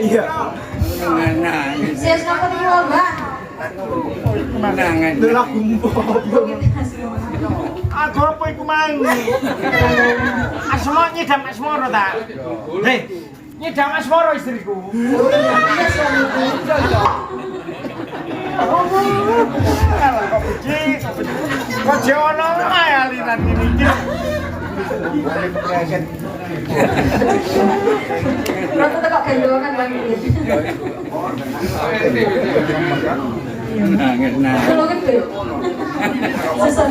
Iya. Nangis. Sias napa iki Mbak? Menangan. Lagu aku apa iku mang? Asma nyidam asmara ta? Hei, nyidam asmara istriku. Alah kok biji. Kok jono ae aliran iki. Rata tekok gendongan Bang iki. Nangis. Kalau gede. Sesat.